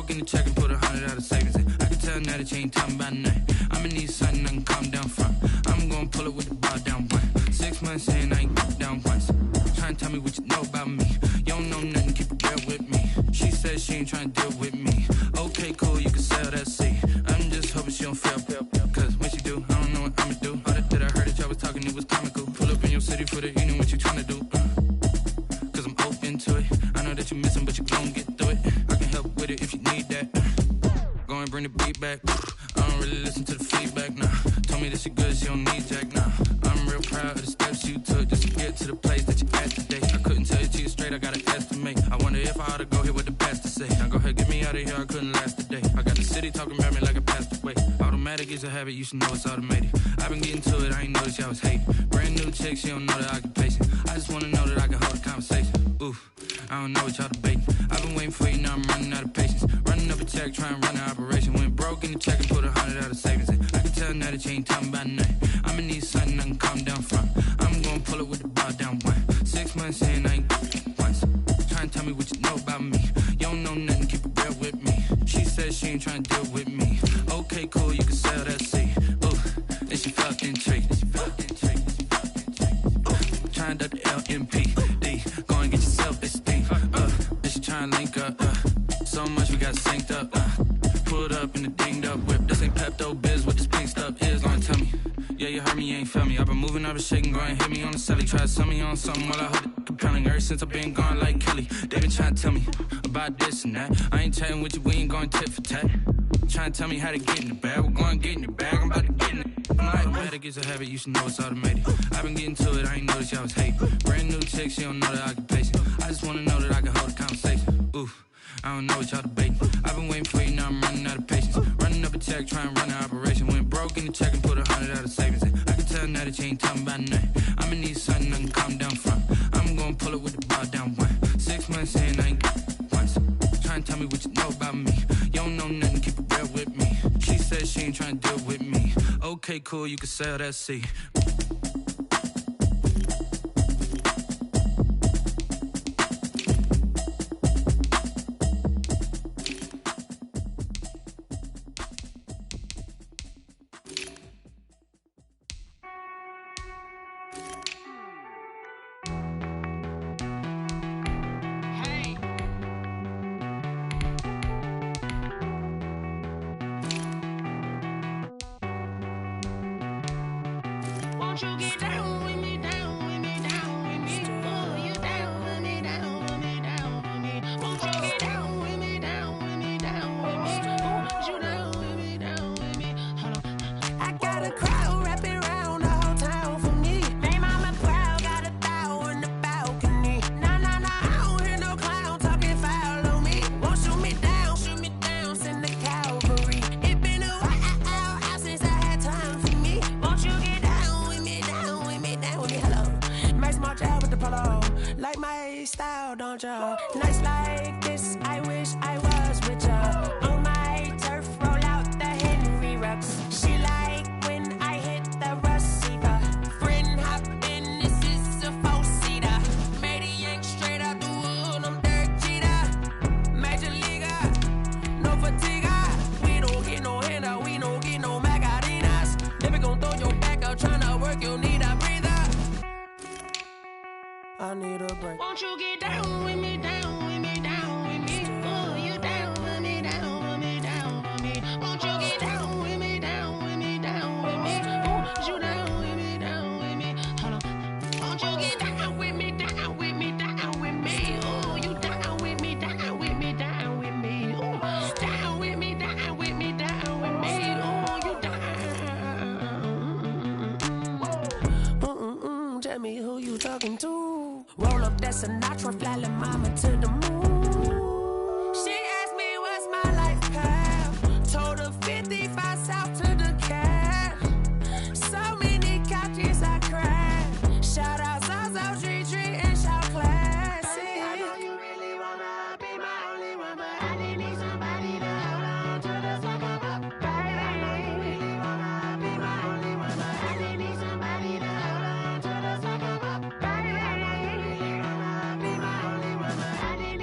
broke in the check and put 100 out of savings in. I can tell now that you ain't talking about nothing. I'ma need something I can calm down from. I'm gonna pull it with the bar down one. 6 months in, I ain't down once. Trying to tell me what you know about me. You don't know nothing, keep it real with me. She said she ain't trying to deal with me. Okay, cool, you can sell that seat. I'm just hoping she don't fail. Cause when she do, I don't know what I'ma do. All that I heard that y'all was talking, it was comical. Pull up in your city for the evening, what you trying to do? Cause I'm open to it. I know that you missing, but you gon' get through it. I can help with it if you need that. Go and bring the beat back. I don't really listen to the feedback, nah. Told me that she good, she don't need Jack, nah. I'm real proud of the steps you took just to get to the place that you at today. I couldn't tell you to you straight, I gotta estimate. I wonder if I ought to go here with the best to say. Now go ahead, get me out of here, I couldn't last a day. I got the city talking about me like I passed away. Automatic is a habit, you should know it's automated. I've been getting to it, I ain't noticed y'all was hating. Brand new chick, she don't know the occupation. I just wanna know that I can hold a conversation. Oof, I don't know what y'all debating. I've been waiting for you, now I'm running out of patience. Running up a check, trying to run an operation. Went broke in the check and put 100 out of savings in. I can tell now that you ain't talking about nothing. I'ma need something I can calm down from. I'm gonna pull it with the bar down one. 6 months in, I ain't once. Trying to tell me what you know about me. You don't know nothing, keep it real with me. She said she ain't trying to deal with me. Okay, cool, you can sell that seat. Ooh, and she felt intrigued. Trying to the LMPD. Go and get your self-esteem. And she trying to link up. So much we got synced up. Pulled up in the dinged up whip. This ain't Pepto-Biz, what this pink stuff is. Gonna tell me. Yeah, you heard me, you ain't felt me. I've been moving, I've been shaking, go and hit me on the celly. Try to sell me on something while I hold it compelling. Ever since I've been gone like Kelly, they been trying to tell me about this and that. I ain't chatting with you, we ain't going tit for tat. Trying to tell me how to get in the bag. We're going to get in the bag, I'm about to get in it. Automatic is a habit, you should know it's automated. I've been getting to it, I ain't noticed y'all was hating. Brand new chick, she don't know the occupation. I just wanna know that I can hold a conversation. Oof, I don't know what y'all debating. I've been waiting for you, now I'm running out of patience. Running up a check, trying to run an operation. Went broke in the check and put 100 out of savings in. I can tell now that you ain't talking about nothing. I'ma need something I can calm down from. I'm gonna pull it with the bar down one. 6 months in, I ain't once. Trying to tell me what you know about me. You don't know nothing, keep it real with me. She said she ain't trying to deal with me. Okay, cool, you can sell that seat. Sinatra, fly la mama to the moon. She asked me what's my life path. Told her 55 south to the cat. So many couches I cried. Shout out Zazo, Tree, and shout classic. I know you really wanna be my only one, but I didn't need somebody to hold on to the fuck up, baby. I know you really wanna be my only one, but I didn't need somebody to hold on to the fuck up, baby. I know you really wanna be my only one, but I didn't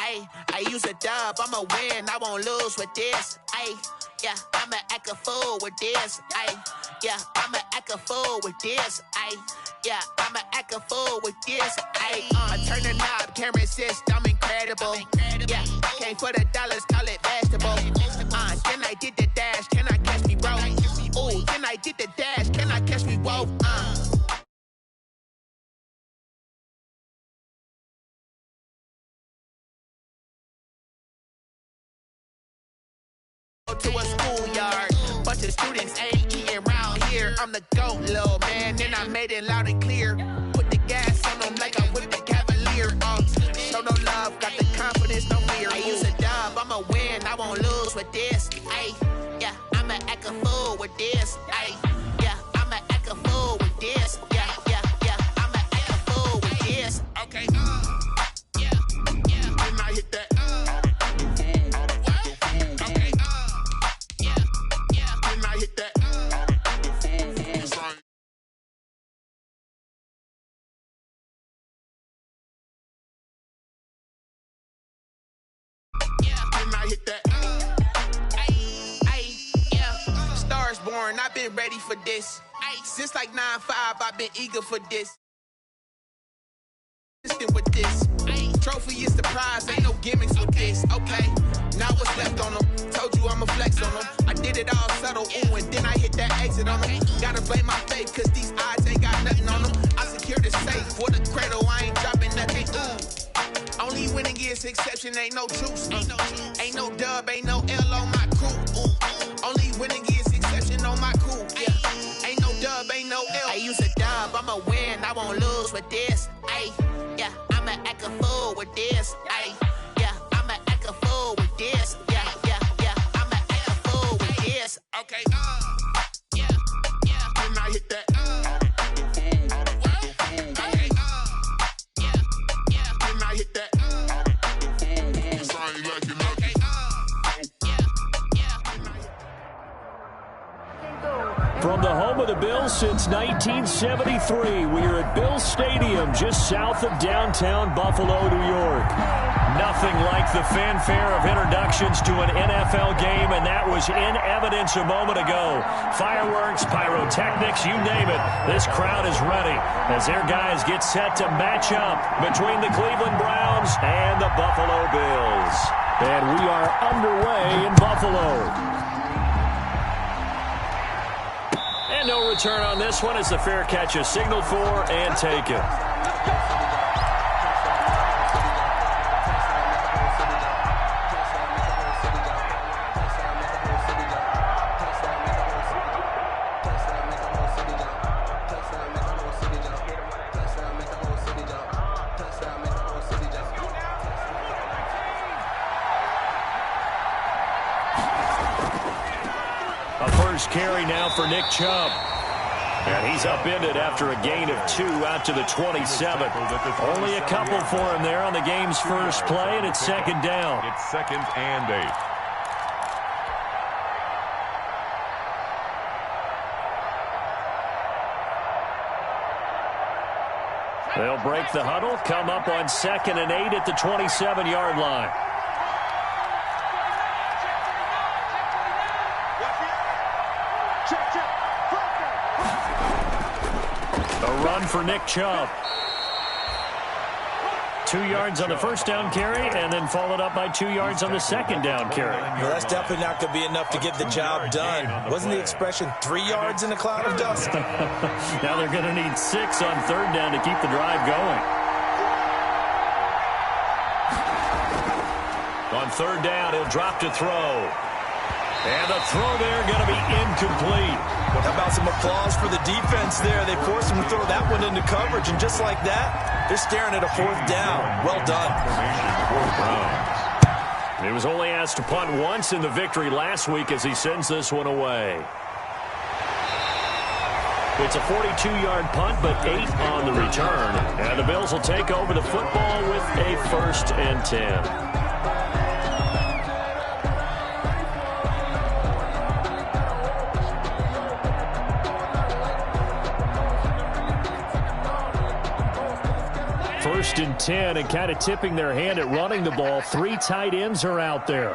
Ayy, I use a dub, I'ma win, I won't lose with this. Ayy, yeah, I'ma act a fool with this. Ayy, yeah, I'ma act a fool with this. Ayy, yeah, I'ma act a fool with this. Ayy, turn the knob, camera assist, I'm incredible. Yeah, came for the dollars, call it vegetable. Then I did the dash, can I catch me, bro? Ooh, then I did the dash, can I catch me, whoa? To a schoolyard, bunch of students ain't eating around here. I'm the GOAT, little man, then I made it loud and clear. Put the gas on them like I whipped the Cavalier. Show no love, got the confidence, no fear. I use a dub, I'ma win, I won't lose with this. Ayy, yeah, I'ma act a fool with this. Ayy, yeah, I'ma act a fool with this. Yeah, yeah, yeah, I'ma act a fool with this. Okay, yeah, yeah, then I hit that. Hit that. Ay, yeah. Stars born, I've been ready for this. Ay, since like 9-5, I've been eager for this. With this. Ay, trophy is the prize, ain't no gimmicks with this. Okay, now what's left on them? Told you I'ma flex on them. I did it all subtle, ooh, and then I hit that exit on them. Gotta blame my faith, cause these odds ain't got nothing on them. I secure the safe for the cradle, I ain't dropping nothing. Ooh. Only winning is exception, ain't no truce. Ain't no dub, ain't no L on my crew. Only winning is exception on my crew. Yeah. Ain't no dub, ain't no L. I use a dub, I'ma win, I won't lose with this. Ay, yeah, I'ma act a fool with this. Ay, yeah, I'ma act a fool with this. Yeah, yeah, yeah, I'ma act a fool with this. Okay, yeah, yeah, then I hit that. From the home of the Bills since 1973, we are at Bills Stadium just south of downtown Buffalo, New York. Nothing like the fanfare of introductions to an NFL game, and that was in evidence a moment ago. Fireworks, pyrotechnics, you name it. This crowd is ready as their guys get set to match up between the Cleveland Browns and the Buffalo Bills. And we are underway in Buffalo. And no return on this one as the fair catch is signaled for and taken. Carry now for Nick Chubb. And he's upended after a gain of 2 out to the 27. Only a couple for him there on the game's first play, and it's second down. It's 2nd and 8. They'll break the huddle, come up on 2nd and 8 at the 27-yard line. For Nick Chubb. 2 yards on the first down carry, and then followed up by 2 yards on the second down carry. Well, that's definitely not going to be enough to get the job done. Wasn't the expression 3 yards in a cloud of dust? Now they're going to need 6 on third down to keep the drive going. On third down, he'll drop to throw. And the throw there going to be incomplete. How about some applause for the defense there? They forced him to throw that one into coverage, and just like that, they're staring at a 4th down. Well done. He was only asked to punt once in the victory last week as he sends this one away. It's a 42-yard punt, but 8 on the return. And the Bills will take over the football with a 1st and 10. first and 10 and kind of tipping their hand at running the ball. 3 tight ends are out there.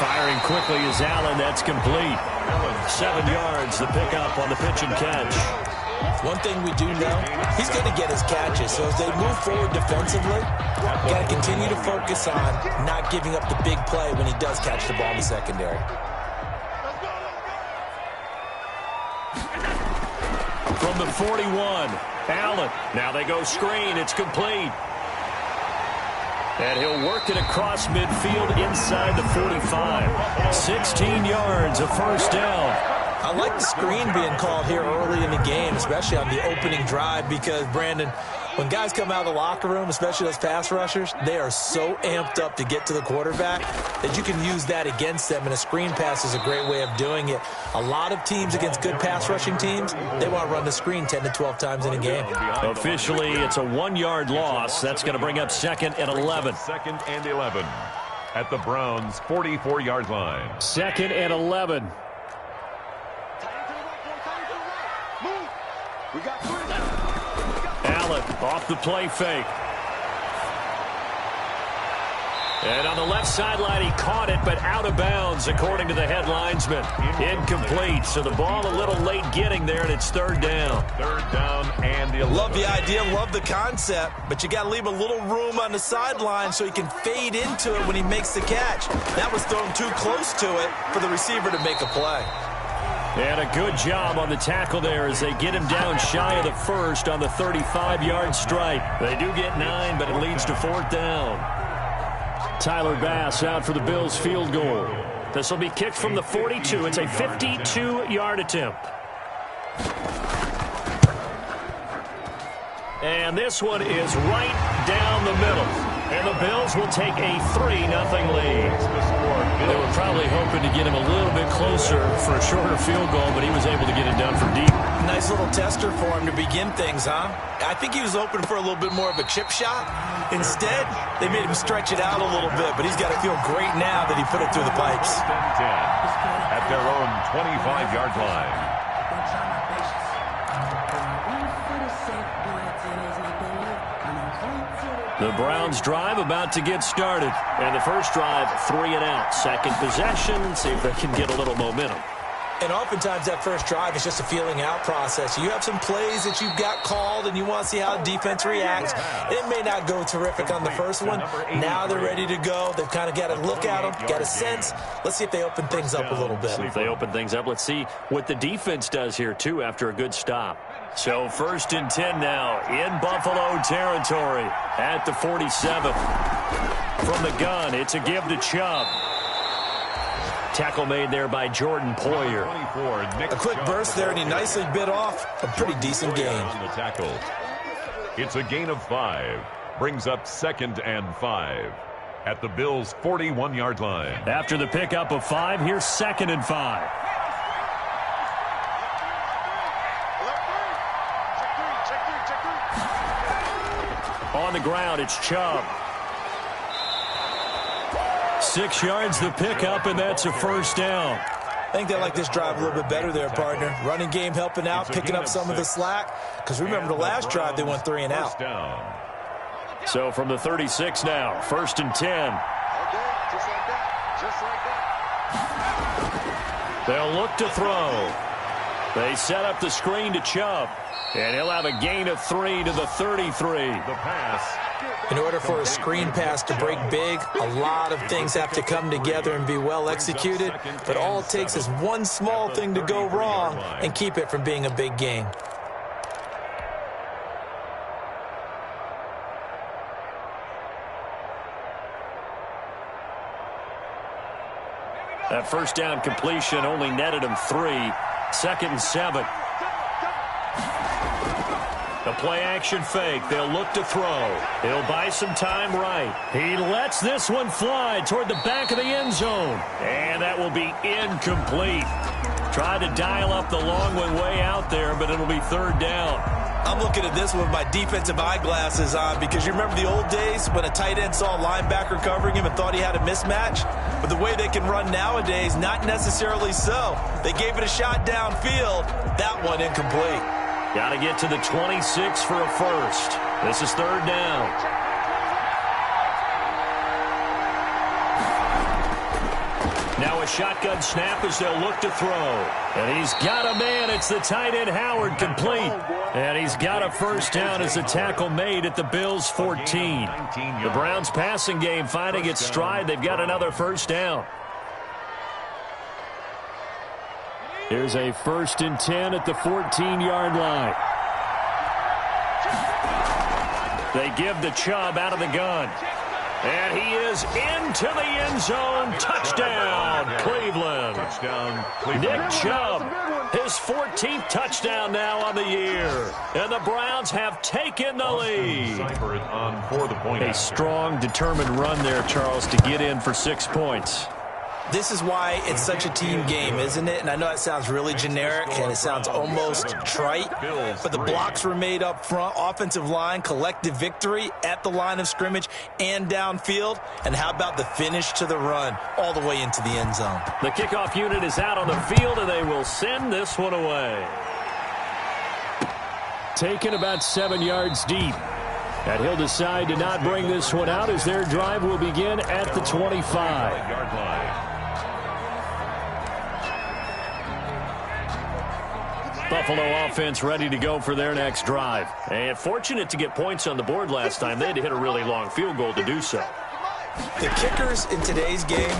Firing quickly is Allen. That's complete. 7 yards, the pickup on the pitch and catch. One thing we do know, he's going to get his catches. So as they move forward defensively, got to continue to focus on not giving up the big play when he does catch the ball in the secondary. From the 41, Allen. Now they go screen. It's complete. And he'll work it across midfield inside the 45. 16 yards, a first down. I like the screen being called here early in the game, especially on the opening drive, because, Brandon, when guys come out of the locker room, especially those pass rushers, they are so amped up to get to the quarterback that you can use that against them, and a screen pass is a great way of doing it. A lot of teams against good pass rushing teams, they want to run the screen 10 to 12 times in a game. Officially, it's a 1-yard loss. That's going to bring up 2nd and 11. 2nd and 11 at the Browns' 44-yard line. 2nd and 11. Allen off the play fake. And on the left sideline, he caught it, but out of bounds, according to the head linesman. Incomplete, so the ball a little late getting there, and it's 3rd down. 3rd down and the 11. Love the idea, love the concept, but you got to leave a little room on the sideline so he can fade into it when he makes the catch. That was thrown too close to it for the receiver to make a play. And a good job on the tackle there as they get him down shy of the first on the 35-yard stripe. They do get 9, but it leads to 4th down. Tyler Bass out for the Bills field goal. This will be kicked from the 42. It's a 52-yard attempt. And this one is right down the middle. And the Bills will take a 3-0 lead. They were probably hoping to get him a little bit closer for a shorter field goal, but he was able to get it done from deep. Nice little tester for him to begin things, huh? I think he was hoping for a little bit more of a chip shot. Instead, they made him stretch it out a little bit, but he's got to feel great now that he put it through the pipes. 10 at their own 25-yard line. The Browns drive about to get started. And the first drive, 3 and out. Second possession, see if they can get a little momentum. And oftentimes that first drive is just a feeling out process. You have some plays that you've got called and you want to see how the defense reacts. It may not go terrific on the first one. Now they're ready to go. They've kind of got to look at them, got a sense. Let's see if they open things up a little bit. See if they open things up. Let's see what the defense does here, too, after a good stop. So 1st and 10 now in Buffalo territory at the 47. From the gun, it's a give to Chubb. Tackle made there by Jordan Poyer. A quick burst there, and he nicely bit off a pretty decent gain. It's a gain of 5. Brings up 2nd and 5 at the Bills' 41-yard line. After the pickup of 5, here's 2nd and 5. On the ground, it's Chubb. 6 yards the pickup, and that's a first down. I think they like this drive a little bit better there, partner. Running game helping out, picking up some of the slack. Because remember the last drive, they went 3 and out. So from the 36 now, 1st and 10. They'll look to throw. They set up the screen to Chubb. And he'll have a gain of 3 to the 33. The pass. In order for a screen pass to break big, a lot of things have to come together and be well executed. But all it takes is one small thing to go wrong and keep it from being a big gain. That first down completion only netted him 3. 2nd and 7. The play-action fake. They'll look to throw. He'll buy some time right. He lets this one fly toward the back of the end zone. And that will be incomplete. Tried to dial up the long one way out there, but it'll be 3rd down. I'm looking at this with my defensive eyeglasses on because you remember the old days when a tight end saw a linebacker covering him and thought he had a mismatch? But the way they can run nowadays, not necessarily so. They gave it a shot downfield. That one incomplete. Got to get to the 26 for a first. This is third down. Now a shotgun snap as they'll look to throw. And he's got a man. It's the tight end Howard, complete. And he's got a first down as the tackle made at the Bills' 14. The Browns' passing game finding its stride. They've got another first down. Here's a 1st and 10 at the 14-yard line. They give the Chubb out of the gun. And he is into the end zone. Touchdown, Cleveland. Nick Chubb, his 14th touchdown now on the year. And the Browns have taken the lead. A strong, determined run there, Charles, to get in for 6 points. This is why it's such a team game, isn't it? And I know it sounds really generic and it sounds almost trite, but the blocks were made up front, offensive line, collective victory at the line of scrimmage and downfield. And how about the finish to the run all the way into the end zone? The kickoff unit is out on the field, and they will send this one away. Taken about 7 yards deep. And he'll decide to not bring this one out as their drive will begin at the 25-yard line. Buffalo offense ready to go for their next drive. And fortunate to get points on the board last time. They had to hit a really long field goal to do so. The kickers in today's game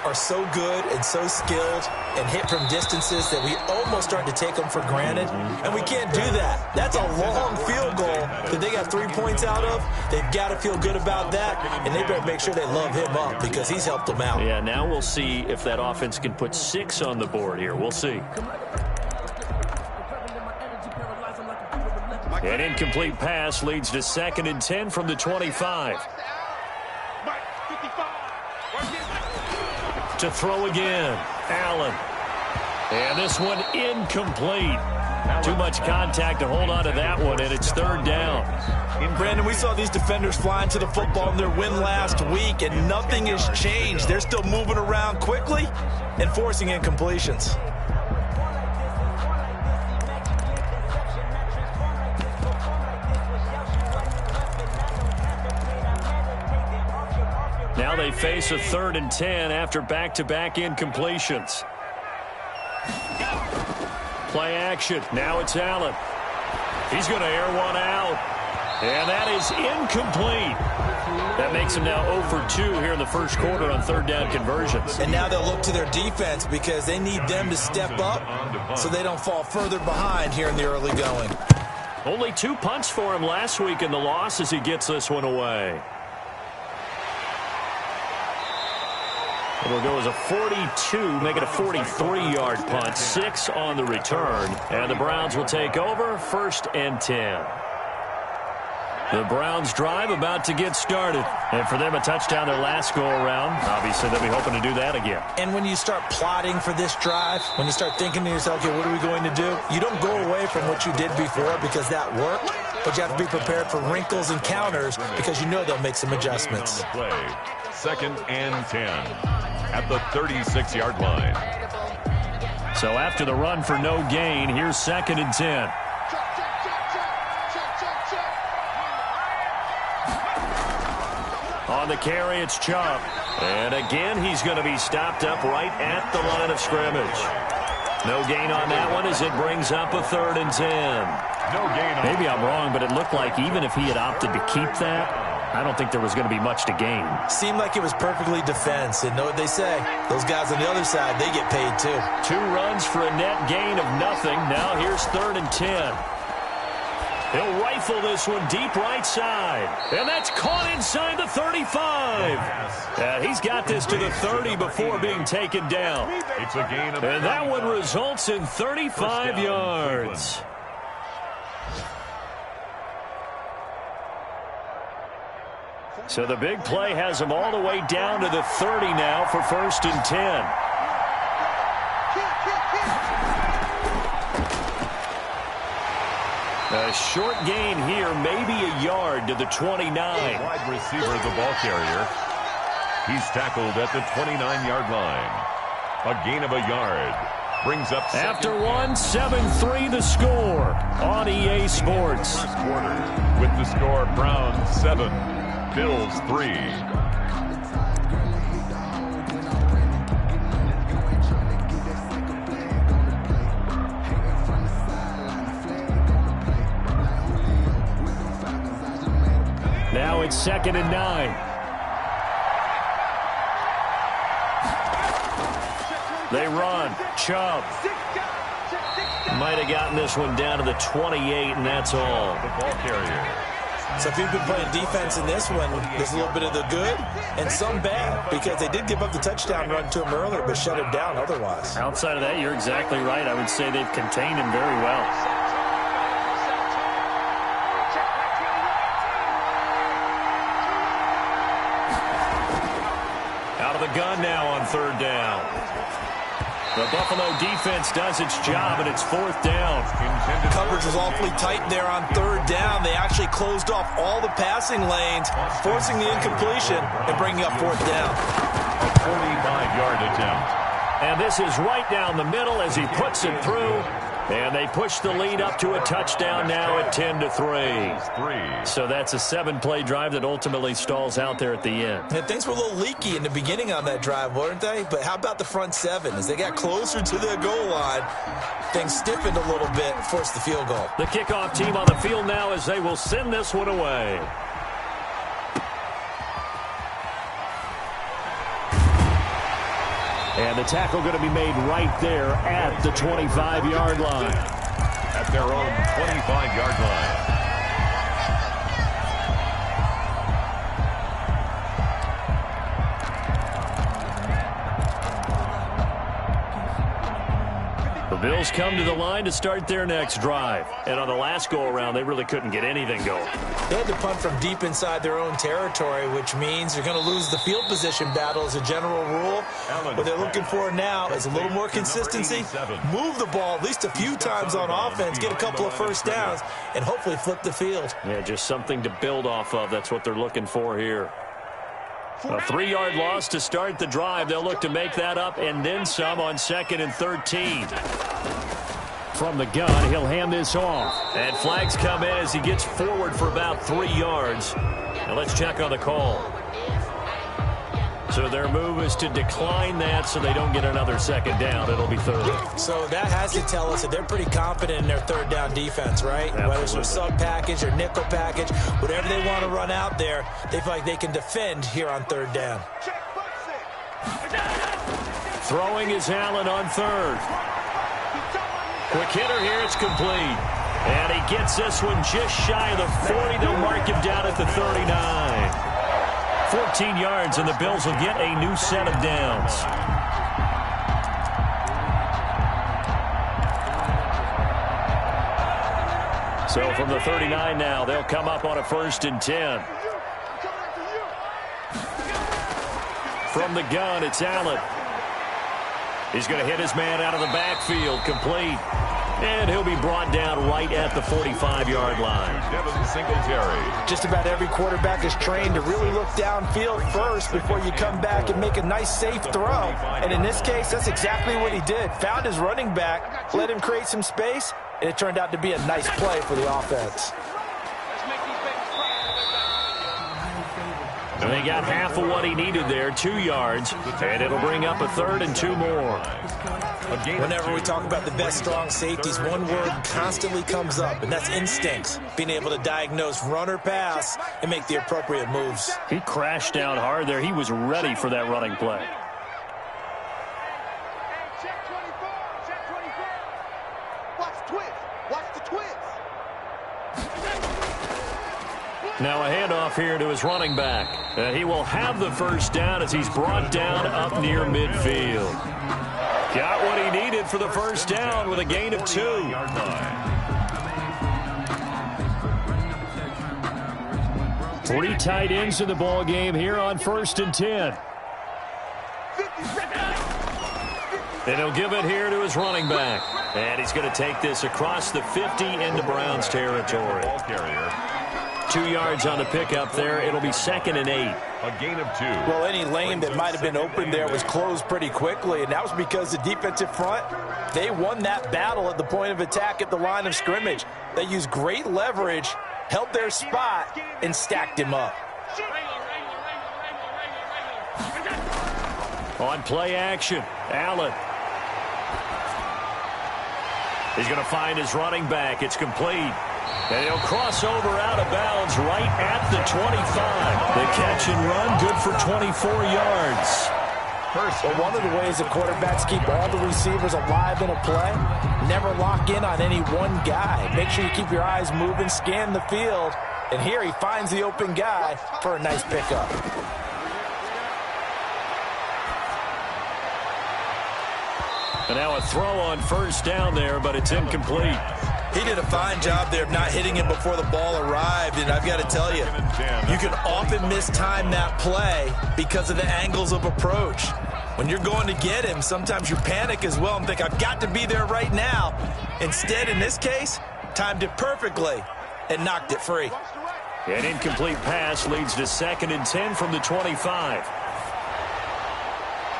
are so good and so skilled and hit from distances that we almost start to take them for granted. And we can't do that. That's a long field goal that they got 3 points out of. They've got to feel good about that, and they better make sure they love him up because he's helped them out. Yeah, now we'll see if that offense can put 6 on the board here. We'll see. An incomplete pass leads to 2nd and 10 from the 25. To throw again, Allen. And this one incomplete. Too much contact to hold on to that one, and it's 3rd down. Brandon, we saw these defenders flying to the football in their win last week, and nothing has changed. They're still moving around quickly and forcing incompletions. Now they face a 3rd and 10 after back-to-back incompletions. Play action. Now it's Allen. He's going to air one out. And that is incomplete. That makes him now 0 for 2 here in the first quarter on 3rd down conversions. And now they'll look to their defense because they need them to step up so they don't fall further behind here in the early going. Only 2 punts for him last week in the loss as he gets this one away. It'll go as a 42, make it a 43-yard punt, 6 on the return. And the Browns will take over, 1st and 10. The Browns drive about to get started. And for them, a touchdown their last go-around. Obviously, they'll be hoping to do that again. And when you start plotting for this drive, when you start thinking to yourself, okay, what are we going to do? You don't go away from what you did before because that worked. But you have to be prepared for wrinkles and counters because you know they'll make some adjustments. 2nd and 10 at the 36-yard line. So after the run for no gain, here's 2nd and 10. On the carry, it's Chubb. And again, he's going to be stopped up right at the line of scrimmage. No gain on that one as it brings up a 3rd and 10. No gain. Maybe I'm wrong, but it looked like even if he had opted to keep that, I don't think there was going to be much to gain. Seemed like it was perfectly defense. And know what they say? Those guys on the other side, they get paid too. 2 runs for a net gain of nothing. Now here's 3rd and 10. He'll rifle this one deep right side. And that's caught inside the 35. And he's got this to the 30 before being taken down. It's a gain of and that one results in 35 yards. So the big play has him all the way down to the 30 now for 1st and 10. A short gain here, maybe a yard to the 29. Wide receiver, the ball carrier. He's tackled at the 29-yard line. A gain of a yard. Brings up after one, 7-3 the score on EA Sports. First quarter with the score Browns 7, Bills 3. Now it's 2nd and 9. They run. Chubb might have gotten this one down to the 28, and that's all. The ball carrier. So if you've been playing defense in this one, there's a little bit of the good and some bad, because they did give up the touchdown run to him earlier, but shut him down otherwise. Outside of that, you're exactly right. I would say they've contained him very well. Out of the gun now on 3rd down. The Buffalo defense does its job, and it's 4th down. Coverage was awfully tight there on 3rd down. They actually closed off all the passing lanes, forcing the incompletion and bringing up 4th down. A 45-yard attempt. And this is right down the middle as he puts it through. And they push the lead up to a touchdown now at 10-3. So that's a 7-play drive that ultimately stalls out there at the end. And things were a little leaky in the beginning on that drive, weren't they? But how about the front 7? As they got closer to the goal line, things stiffened a little bit, forced the field goal. The kickoff team on the field now as they will send this one away. And the tackle going to be made right there at the 25-yard line. At their own 25-yard line. The Bills come to the line to start their next drive. And on the last go-around, they really couldn't get anything going. They had to punt from deep inside their own territory, which means they're going to lose the field position battle as a general rule. What they're looking for now is a little more consistency, move the ball at least a few times on offense, get a couple of first downs, and hopefully flip the field. Yeah, just something to build off of. That's what they're looking for here. A 3-yard loss to start the drive. They'll look to make that up and then some on 2nd and 13. From the gun, he'll hand this off. And flags come in as he gets forward for about 3 yards. Now let's check on the call. So their move is to decline that so they don't get another 2nd down. It'll be 3rd. So that has to tell us that they're pretty confident in their 3rd down defense, right? Absolutely. Whether it's a sub package or nickel package, whatever they want to run out there, they feel like they can defend here on 3rd down. Throwing is Allen on 3rd. Quick hitter here, it's complete. And he gets this one just shy of the 40. They'll mark him down at the 39. 14 yards, and the Bills will get a new set of downs. So from the 39 now, they'll come up on a 1st and 10. From the gun, it's Allen. He's going to hit his man out of the backfield, complete. And he'll be brought down right at the 45-yard line. Devin Singletary. Just about every quarterback is trained to really look downfield first before you come back and make a nice, safe throw. And in this case, that's exactly what he did. Found his running back, let him create some space, and it turned out to be a nice play for the offense. And they got half of what he needed there, 2 yards, and it'll bring up a 3rd and 2 more. Whenever we talk about the best strong safeties, one word constantly comes up, and that's instincts. Being able to diagnose run or pass and make the appropriate moves. He crashed down hard there. He was ready for that running play. Check 24, check 24. Watch twist, watch the twist. Now a handoff here to his running back. He will have the 1st down as he's brought down up near midfield. Got what he needed for the 1st down with a gain of 2. Three tight ends in the ball game here on 1st and 10. And he'll give it here to his running back. And he's going to take this across the 50 into Browns territory. 2 yards on the pickup there. It'll be 2nd and 8. A gain of 2. Well, any lane that might have been open there was closed pretty quickly, and that was because the defensive front, they won that battle at the point of attack at the line of scrimmage. They used great leverage, held their spot, and stacked him up. On play action, Allen. He's going to find his running back. It's complete. And he'll cross over out of bounds right at the 25. The catch and run, good for 24 yards. Well, one of the ways the quarterbacks keep all the receivers alive in a play, never lock in on any one guy. Make sure you keep your eyes moving, scan the field. And here he finds the open guy for a nice pickup. And now a throw on first down there, but it's incomplete. He did a fine job there of not hitting him before the ball arrived, and I've got to tell you, you can often mistime that play because of the angles of approach. When you're going to get him, sometimes you panic as well and think, I've got to be there right now. Instead, in this case, timed it perfectly and knocked it free. An incomplete pass leads to 2nd and 10 from the 25.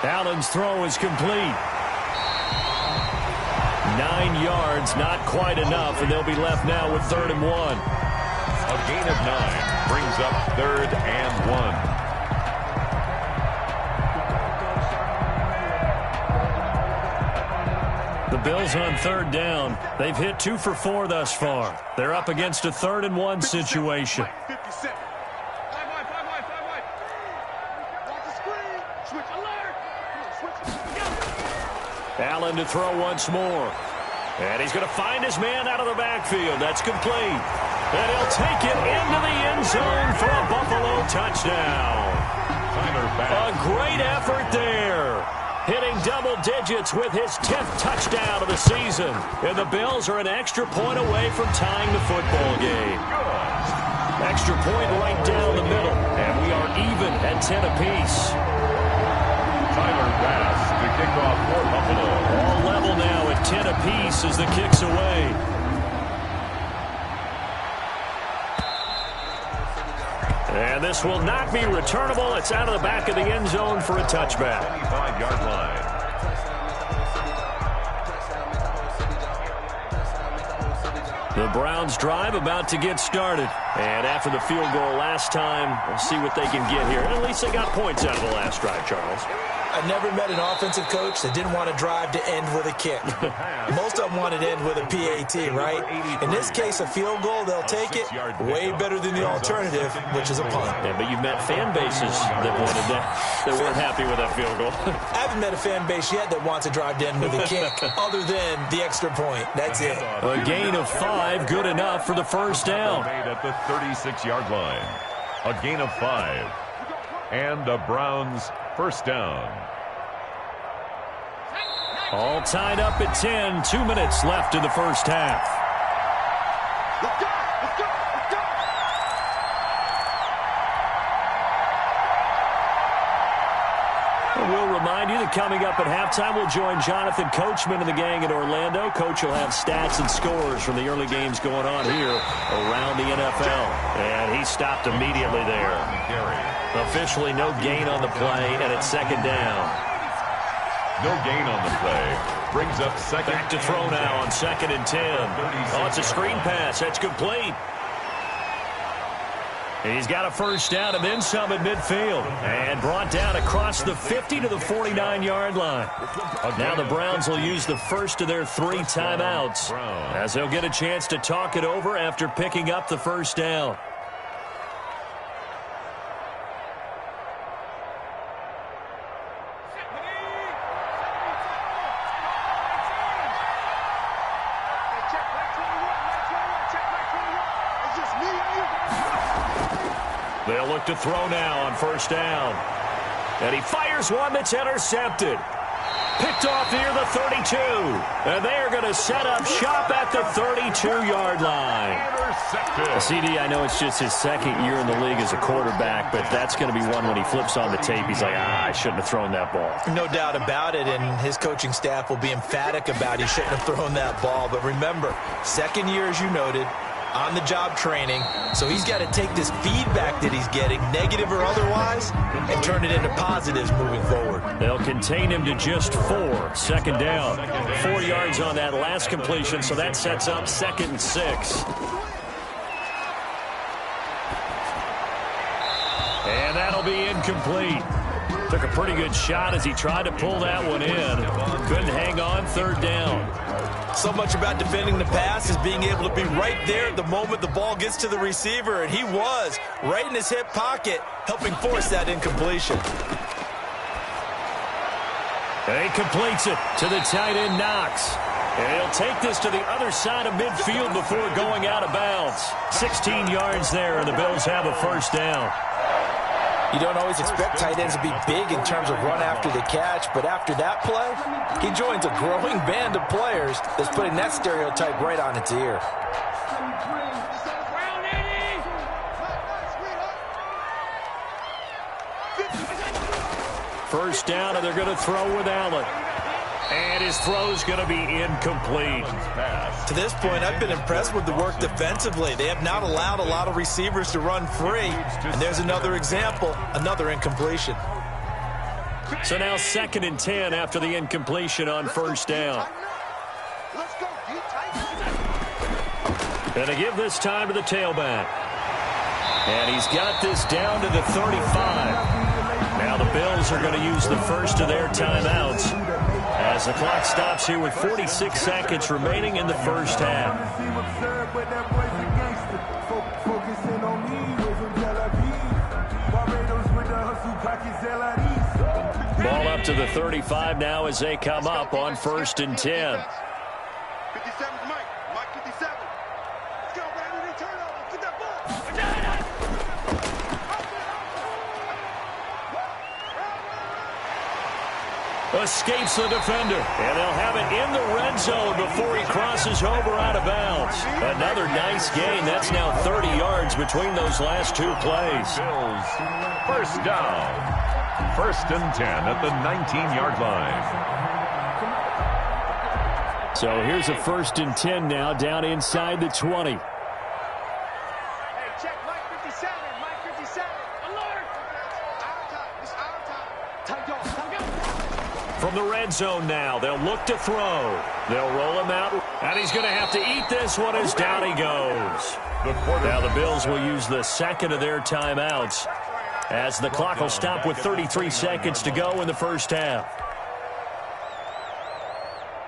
Allen's throw is complete. 9 yards, not quite enough, and they'll be left now with 3rd and 1. A gain of 9 brings up 3rd and 1. The Bills on 3rd down. They've hit 2 for 4 thus far. They're up against a 3rd and 1 situation. Allen to throw once more. And he's going to find his man out of the backfield. That's complete. And he'll take it into the end zone for a Buffalo touchdown. A great effort there. Hitting double digits with his 10th touchdown of the season. And the Bills are an extra point away from tying the football game. Extra point right down the middle. And we are even at 10 apiece. Tyler Bass to kick off for Buffalo. All level now at 10 apiece as the kick's away. And this will not be returnable. It's out of the back of the end zone for a touchback. 25-yard line. The Browns drive about to get started. And after the field goal last time, we'll see what they can get here. At least they got points out of the last drive, Charles. I never met an offensive coach that didn't want to drive to end with a kick. Most of them wanted to end with a PAT, right? In this case, a field goal, they'll take it. Way better than the alternative, which is a punt. Yeah, but you've met fan bases that wanted that weren't happy with that field goal. I haven't met a fan base yet that wants to drive to end with a kick, other than the extra point. That's it. A gain of 5, good enough for the first down. Made at the 36-yard line. A gain of 5. And the Browns first down. All tied up at 10. 2 minutes left in the first half. Let's go! Let's go! Let's go! We'll remind you that coming up at halftime, we'll join Jonathan Coachman and the gang in Orlando. Coach will have stats and scores from the early games going on here around the NFL. And he stopped immediately there. Officially no gain on the play, and it's 2nd down. No gain on the play. Brings up 2nd. Back to throw now on 2nd and 10. Oh, it's a screen pass. That's complete. And he's got a first down and then some at midfield. And brought down across the 50 to the 49-yard line. Now the Browns will use the first of their 3 timeouts as they'll get a chance to talk it over after picking up the first down. They'll look to throw now on first down. And he fires one that's intercepted. Picked off near the 32. And they're going to set up shop at the 32-yard line. CD, I know it's just his second year in the league as a quarterback, but that's going to be one when he flips on the tape. He's like, I shouldn't have thrown that ball. No doubt about it, and his coaching staff will be emphatic about he shouldn't have thrown that ball. But remember, second year, as you noted, on-the-job training, so he's got to take this feedback that he's getting, negative or otherwise, and turn it into positives moving forward. They'll contain him to just 4. Second down. 4 yards on that last completion, so that sets up 2nd and 6. And that'll be incomplete. Took a pretty good shot as he tried to pull that one in. Couldn't hang on. 3rd down. So much about defending the pass is being able to be right there at the moment the ball gets to the receiver, and he was right in his hip pocket, helping force that incompletion. And he completes it to the tight end, Knox. And he'll take this to the other side of midfield before going out of bounds. 16 yards there, and the Bills have a 1st down. You don't always expect tight ends to be big in terms of run after the catch, but after that play, he joins a growing band of players that's putting that stereotype right on its ear. First down, and they're going to throw with Allen. And his throw's going to be incomplete. To this point, I've been impressed with the work defensively. They have not allowed a lot of receivers to run free. And there's another example, another incompletion. So now 2nd and 10 after the incompletion on 1st down. And they give this time to the tailback. And he's got this down to the 35. Now the Bills are going to use the first of their timeouts as the clock stops here with 46 seconds remaining in the first half. Ball up to the 35 now as they come up on 1st and 10. 57's Mike. Mike 57. Let's go, Brandon. Turn over. Get that ball. Escapes the defender, and they'll have it in the red zone before he crosses over out of bounds. Another nice gain. That's now 30 yards between those last 2 plays. Bills, 1st down. 1st and 10 at the 19-yard line. So here's a 1st and 10 now down inside the 20. Hey, check Mike 57. Mike 57. Alert. Our time. It's our time. Time go. From the red zone now, they'll look to throw. They'll roll him out, and he's going to have to eat this one as down he goes. Now the Bills will use the 2nd of their timeouts as the clock will stop with 33 seconds to go in the first half.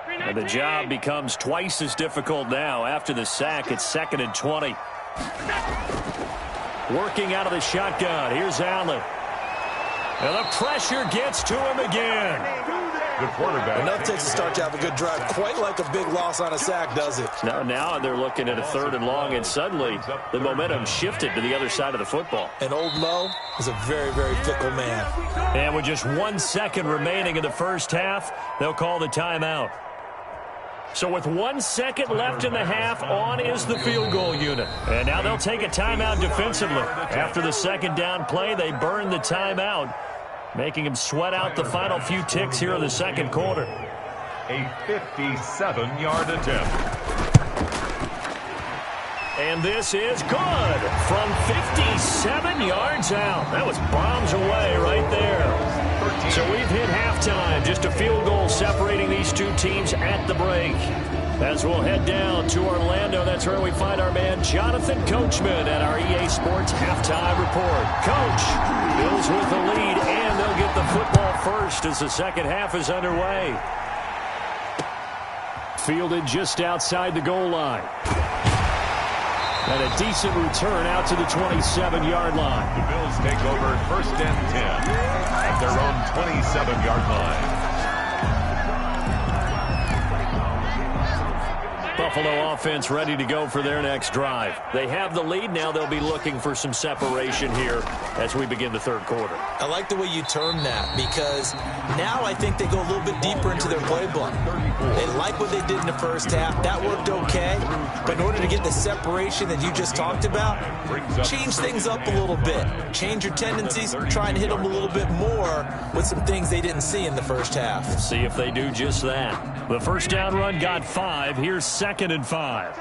And the job becomes twice as difficult now after the sack. It's 2nd and 20. Working out of the shotgun. Here's Allen. And the pressure gets to him again. The quarterback. Enough takes to start to have a good drive. Quite like a big loss on a sack, does it? Now they're looking at a 3rd and long, and suddenly the momentum shifted to the other side of the football. And Old Mo is a very, very fickle man. And with just 1 second remaining in the first half, they'll call the timeout. So with 1 second left in the half, on is the field goal unit. And now they'll take a timeout defensively. After the 2nd down play, they burn the timeout, making him sweat out the final few ticks here in the 2nd quarter. A 57-yard attempt. And this is good from 57 yards out. That was bombs away right there. So we've hit halftime. Just a field goal separating these 2 teams at the break. As we'll head down to Orlando, that's where we find our man Jonathan Coachman at our EA Sports Halftime Report. Coach, Bills with the lead, and they'll get the football first as the 2nd half is underway. Fielded just outside the goal line. And a decent return out to the 27-yard line. The Bills take over 1st and 10 at their own 27-yard line. Buffalo offense ready to go for their next drive. They have the lead. Now they'll be looking for some separation here as we begin the third quarter. I like the way you term that, because now I think they go a little bit deeper into their playbook. They like what they did in the first half. That worked okay. But in order to get the separation that you just talked about, change things up a little bit. Change your tendencies. Try and hit them a little bit more with some things they didn't see in the first half. See if they do just that. The first down run got 5. Here's 2nd and 5.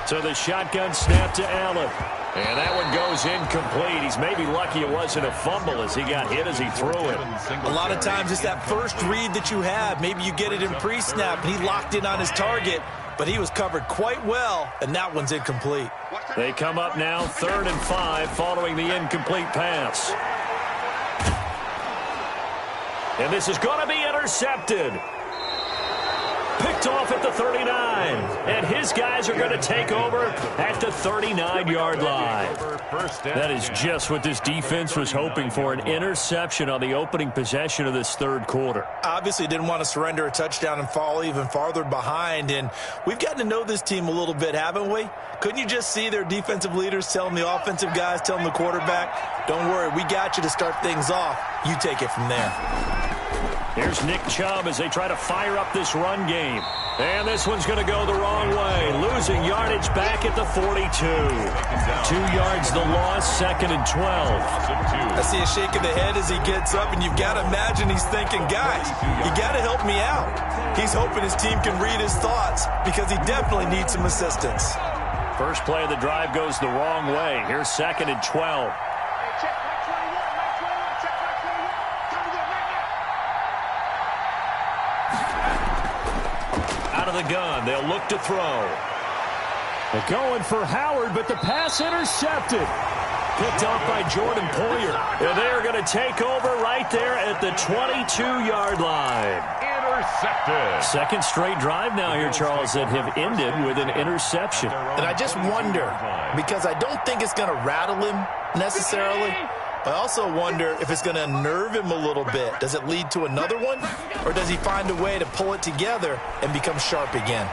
So the shotgun snap to Allen. And that one goes incomplete. He's maybe lucky it wasn't a fumble as he got hit as he threw it. A lot of times it's that first read that you have. Maybe you get it in pre-snap, and he locked in on his target, but he was covered quite well, and that one's incomplete. They come up now 3rd and 5 following the incomplete pass. And this is going to be intercepted. Picked off at the 39. And his guys are going to take over at the 39-yard line. That is just what this defense was hoping for, an interception on the opening possession of this third quarter. Obviously didn't want to surrender a touchdown and fall even farther behind. And we've gotten to know this team a little bit, haven't we? Couldn't you just see their defensive leaders telling the offensive guys, telling the quarterback, don't worry, we got you to start things off. You take it from there. Here's Nick Chubb as they try to fire up this run game. And this one's going to go the wrong way. Losing yardage back at the 42. 2 yards the loss, 2nd and 12. I see a shake of the head as he gets up, and you've got to imagine he's thinking, guys, you got to help me out. He's hoping his team can read his thoughts because he definitely needs some assistance. First play of the drive goes the wrong way. Here's 2nd and 12. Out of the gun, they'll look to throw. They're going for Howard, but the pass intercepted. Picked off by Jordan Poyer. And they're going to take over right there at the 22-yard line. Intercepted. Second straight drive now here, Charles, that have ended with an interception. And I just wonder, because I don't think it's going to rattle him necessarily. I also wonder if it's going to unnerve him a little bit. Does it lead to another one? Or does he find a way to pull it together and become sharp again?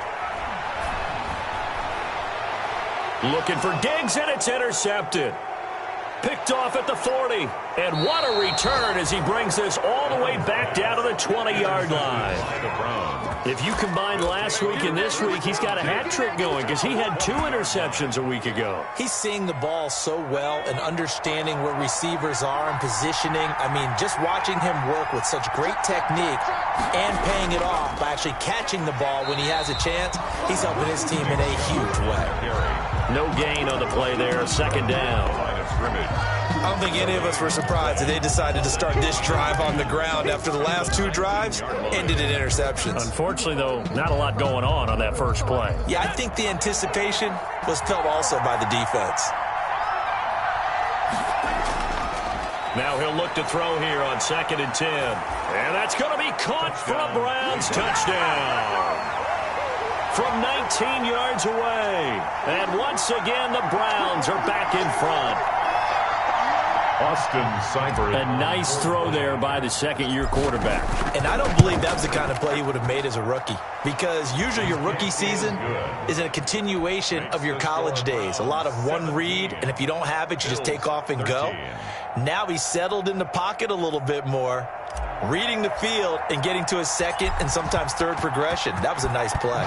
Looking for Diggs, and it's intercepted. Picked off at the 40. And what a return as he brings this all the way back down to the 20-yard line. If you combine last week and this week, he's got a hat trick going because he had 2 interceptions a week ago. He's seeing the ball so well and understanding where receivers are and positioning. I mean, just watching him work with such great technique and paying it off by actually catching the ball when he has a chance, he's helping his team in a huge way. No gain on the play there, 2nd down. I don't think any of us were surprised that they decided to start this drive on the ground after the last 2 drives ended in interceptions. Unfortunately, though, not a lot going on that first play. Yeah, I think the anticipation was felt also by the defense. Now he'll look to throw here on 2nd and 10. And that's going to be caught for a Browns touchdown. From 19 yards away. And once again, the Browns are back in front. Austin Seibert. A nice throw there by the second-year quarterback. And I don't believe that was the kind of play he would have made as a rookie, because usually your rookie season is a continuation of your college days. A lot of one read, and if you don't have it, you just take off and go. Now he's settled in the pocket a little bit more, reading the field and getting to his second and sometimes third progression. That was a nice play.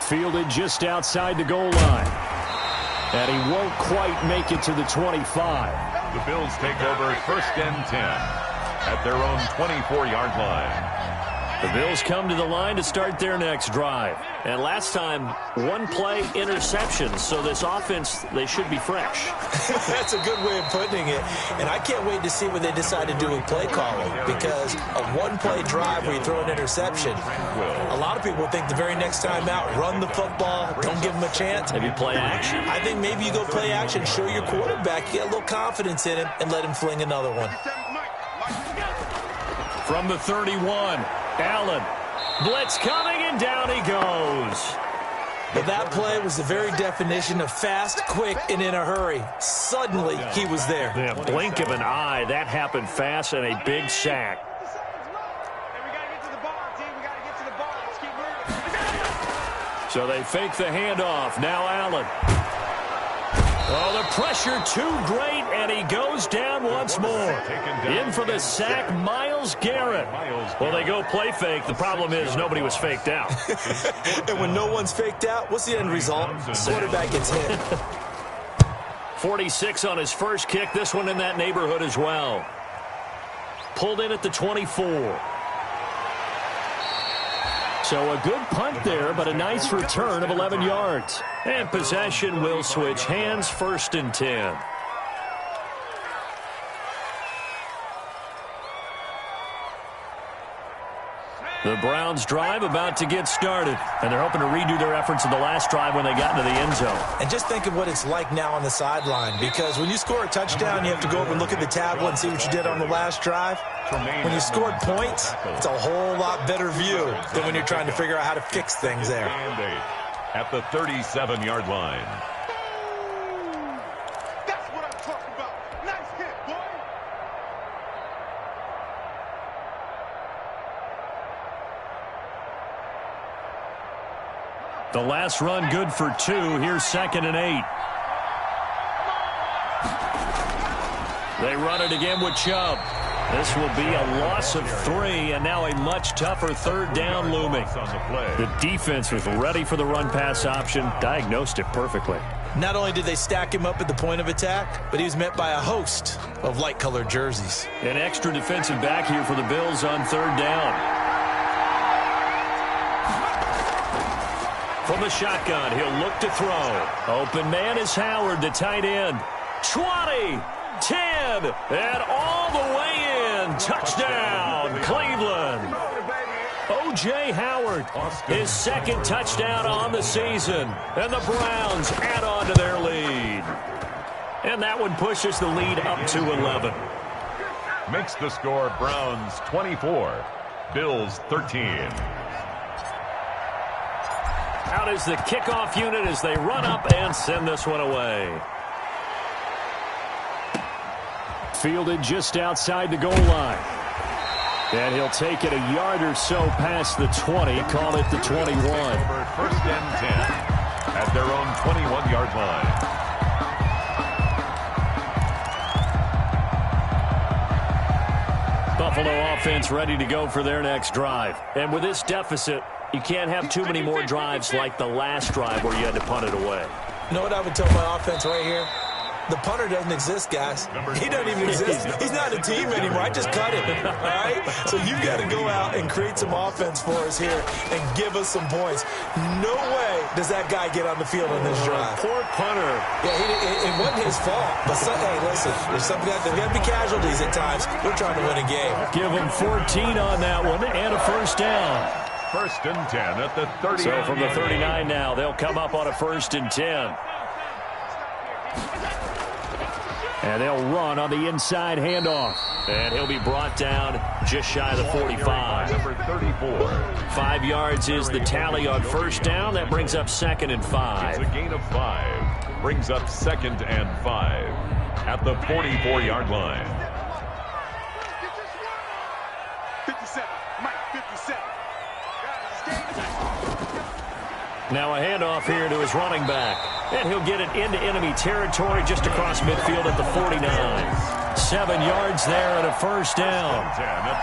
Fielded just outside the goal line. And he won't quite make it to the 25. The Bills take over 1st and 10 at their own 24-yard line. The Bills come to the line to start their next drive. And last time, 1 play interceptions. So this offense, they should be fresh. That's a good way of putting it. And I can't wait to see what they decide to do with play calling, because a 1-play drive where you throw an interception, a lot of people think the very next time out, run the football, don't give them a chance. Maybe play action. I think maybe you go play action, show your quarterback, you get a little confidence in him, and let him fling another one. From the 31, Allen Blitz coming, and down he goes. But that play was the very definition of fast, quick, and in a hurry. Suddenly, he was there. Yeah, blink of an eye. That happened fast and a big sack. Hey, we got to get to the bar, team. We got to get to the bar. Let's keep moving. So they fake the handoff. Now Allen. Oh, the pressure too great, and he goes down once more. In for the sack, Myles Garrett. Well, they go play fake. The problem is nobody was faked out. And when no one's faked out, what's the end result? Quarterback gets hit. 46 on his first kick. This one in that neighborhood as well. Pulled in at the 24. So a good punt there, but a nice return of 11 yards. And possession will switch hands, 1st and 10. The Browns drive about to get started, and they're hoping to redo their efforts in the last drive when they got into the end zone. And just think of what it's like now on the sideline, because when you score a touchdown, you have to go over and look at the tablet and see what you did on the last drive. When you scored points, it's a whole lot better view than when you're trying to figure out how to fix things there. At the 37-yard line. That's what I'm talking about. Nice hit, boy. The last run good for 2. Here's 2nd and 8. They run it again with Chubb. This will be a loss of 3, and now a much tougher 3rd down looming. The defense was ready for the run-pass option, diagnosed it perfectly. Not only did they stack him up at the point of attack, but he was met by a host of light-colored jerseys. An extra defensive back here for the Bills on 3rd down. From the shotgun, he'll look to throw. Open man is Howard, the tight end. 20, 10, and all the way in. Touchdown, Cleveland. O.J. Howard, his 2nd touchdown on the season. And the Browns add on to their lead. And that one pushes the lead up to 11. Makes the score Browns 24, Bills 13. Out is the kickoff unit as they run up and send this one away. Fielded just outside the goal line. And he'll take it a yard or so past the 20, call it the 21. 1st and 10 at their own 21-yard line. Buffalo offense ready to go for their next drive. And with this deficit, you can't have too many more drives like the last drive where you had to punt it away. You know what I would tell my offense right here? The punter doesn't exist, guys. He doesn't even exist. He's not a team anymore. I just cut him, all right? So you've got to go out and create some offense for us here and give us some points. No way does that guy get on the field on this drive. Poor punter. Yeah, it wasn't his fault. But, hey, listen, there's got to be casualties at times. We're trying to win a game. Give him 14 on that one and a 1st down. 1st and 10 at the 30. So from the 39 now, they'll come up on a 1st and 10. And they'll run on the inside handoff. And he'll be brought down just shy of the 45. Number 34. 5 yards is the tally on 1st down. That brings up 2nd and 5. It's a gain of 5. Brings up 2nd and 5 at the 44-yard line. 57. Mike, 57. Now a handoff here to his running back. And he'll get it into enemy territory just across midfield at the 49. 7 yards there and a 1st down.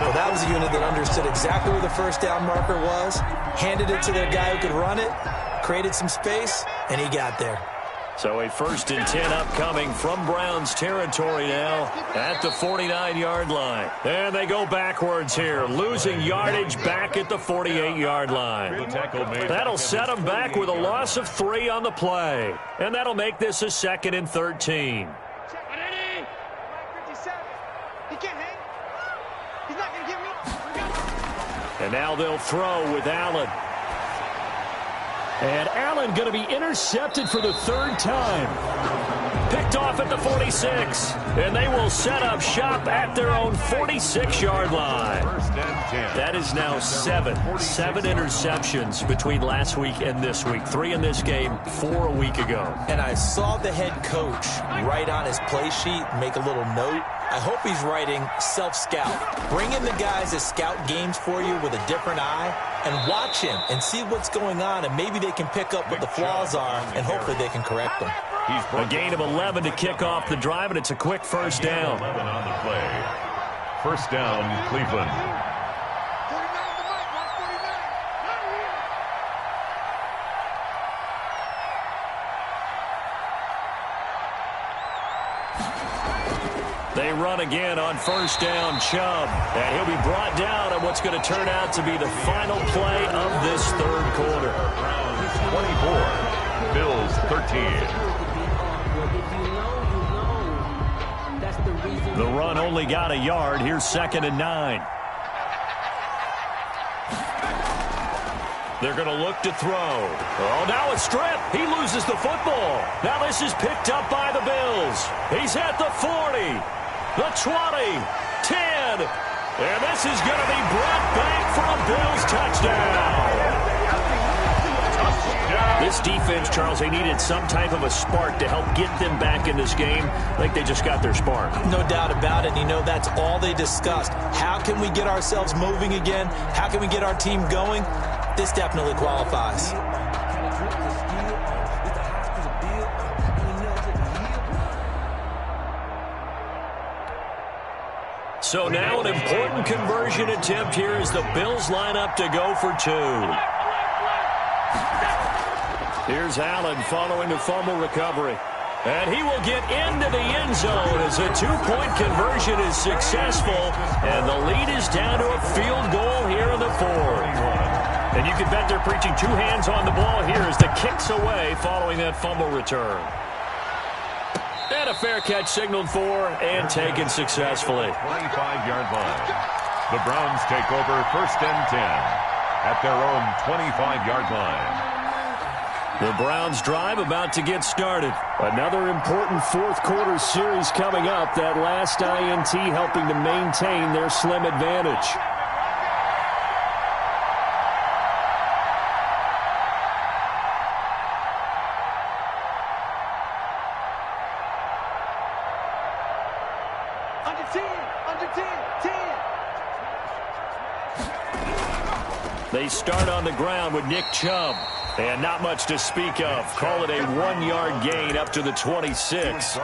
Well, that was a unit that understood exactly where the 1st down marker was, handed it to their guy who could run it, created some space, and he got there. So a 1st and 10 upcoming from Browns territory now at the 49-yard line. And they go backwards here, losing yardage back at the 48-yard line. That'll set them back with a loss of 3 on the play. And that'll make this a 2nd and 13. Mike, 57. He can't hang. He's not going to give me. And now they'll throw with Allen. And Allen going to be intercepted for the 3rd time. Picked off at the 46. And they will set up shop at their own 46-yard line. First and 10. That is now seven interceptions between last week and this week. 3 in this game, 4 a week ago. And I saw the head coach write on his play sheet, make a little note. I hope he's writing self-scout. Bring in the guys that scout games for you with a different eye and watch him and see what's going on, and maybe they can pick up what the flaws are, and hopefully they can correct them. A gain of 11 to kick off the drive, and it's a quick first down. 11 on the play. First down, Cleveland. They run again on first down, Chubb. And he'll be brought down on what's going to turn out to be the final play of this third quarter. Browns 24, Bills 13. The run only got a yard. Here's 2nd and 9. They're going to look to throw. Oh, now a strip. He loses the football. Now this is picked up by the Bills. He's at the 40, the 20, 10. And this is going to be brought back for a Bills touchdown. This defense, Charles, they needed some type of a spark to help get them back in this game. I think they just got their spark. No doubt about it. You know, that's all they discussed. How can we get ourselves moving again? How can we get our team going? This definitely qualifies. So now an important conversion attempt here as the Bills line up to go for 2. Here's Allen following the fumble recovery. And he will get into the end zone as a 2-point conversion is successful. And the lead is down to a field goal here in the 4th. And you can bet they're preaching 2 hands on the ball here as the kick's away following that fumble return. And a fair catch signaled for and taken successfully. 25-yard line. The Browns take over first and 10 at their own 25-yard line. The Browns drive about to get started. Another important fourth quarter series coming up. That last INT helping to maintain their slim advantage. They start on the ground with Nick Chubb. And not much to speak of. Call it a 1-yard gain up to the 26.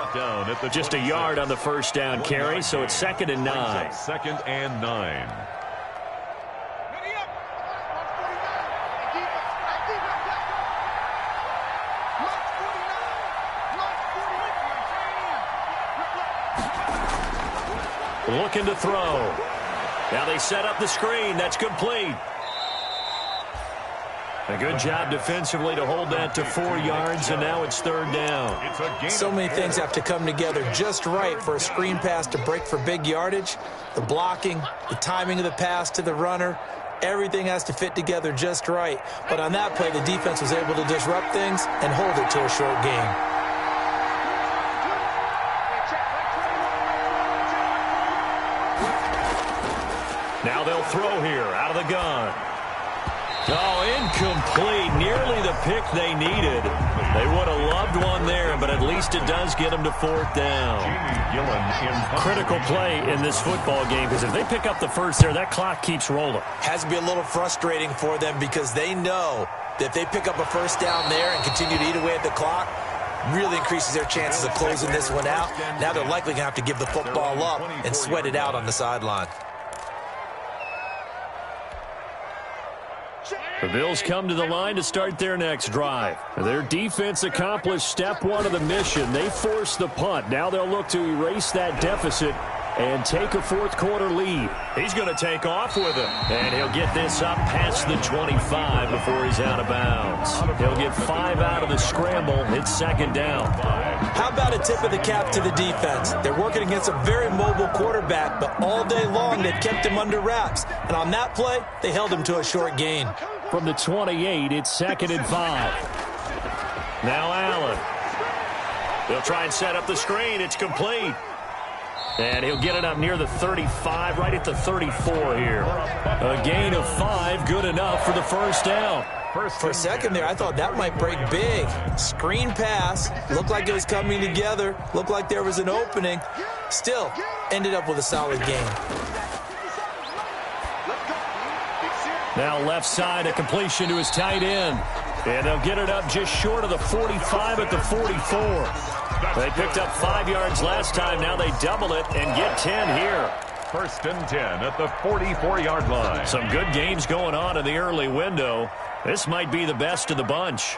Just a yard on the first down carry, so it's 2nd and 9. 2nd and 9. Looking to throw. Now they set up the screen. That's complete. A good job defensively to hold that to 4 yards, and now it's 3rd down. So many things have to come together just right for a screen pass to break for big yardage. The blocking, the timing of the pass to the runner, everything has to fit together just right. But on that play, the defense was able to disrupt things and hold it to a short gain. Now they'll throw here out of the gun. Oh, incomplete. Nearly the pick they needed. They would have loved one there, but at least it does get them to 4th down. Critical play in this football game, because if they pick up the first there, that clock keeps rolling. Has to be a little frustrating for them because they know that if they pick up a first down there and continue to eat away at the clock, really increases their chances of closing this one out. Now they're likely going to have to give the football up and sweat it out on the sideline. The Bills come to the line to start their next drive. Their defense accomplished step 1 of the mission. They forced the punt. Now they'll look to erase that deficit and take a fourth quarter lead. He's going to take off with it. And he'll get this up past the 25 before he's out of bounds. He'll get 5 out of the scramble. It's 2nd down. How about a tip of the cap to the defense? They're working against a very mobile quarterback, but all day long they've kept him under wraps. And on that play, they held him to a short gain. From the 28, it's 2nd and 5. Now Allen. They'll try and set up the screen. It's complete. And he'll get it up near the 35, right at the 34 here. A gain of 5, good enough for the first down. For a second there, I thought that might break big. Screen pass. Looked like it was coming together. Looked like there was an opening. Still, ended up with a solid gain. Now left side, a completion to his tight end. And they'll get it up just short of the 45 at the 44. They picked up 5 yards last time. Now they double it and get 10 here. 1st and 10 at the 44-yard line. Some good games going on in the early window. This might be the best of the bunch.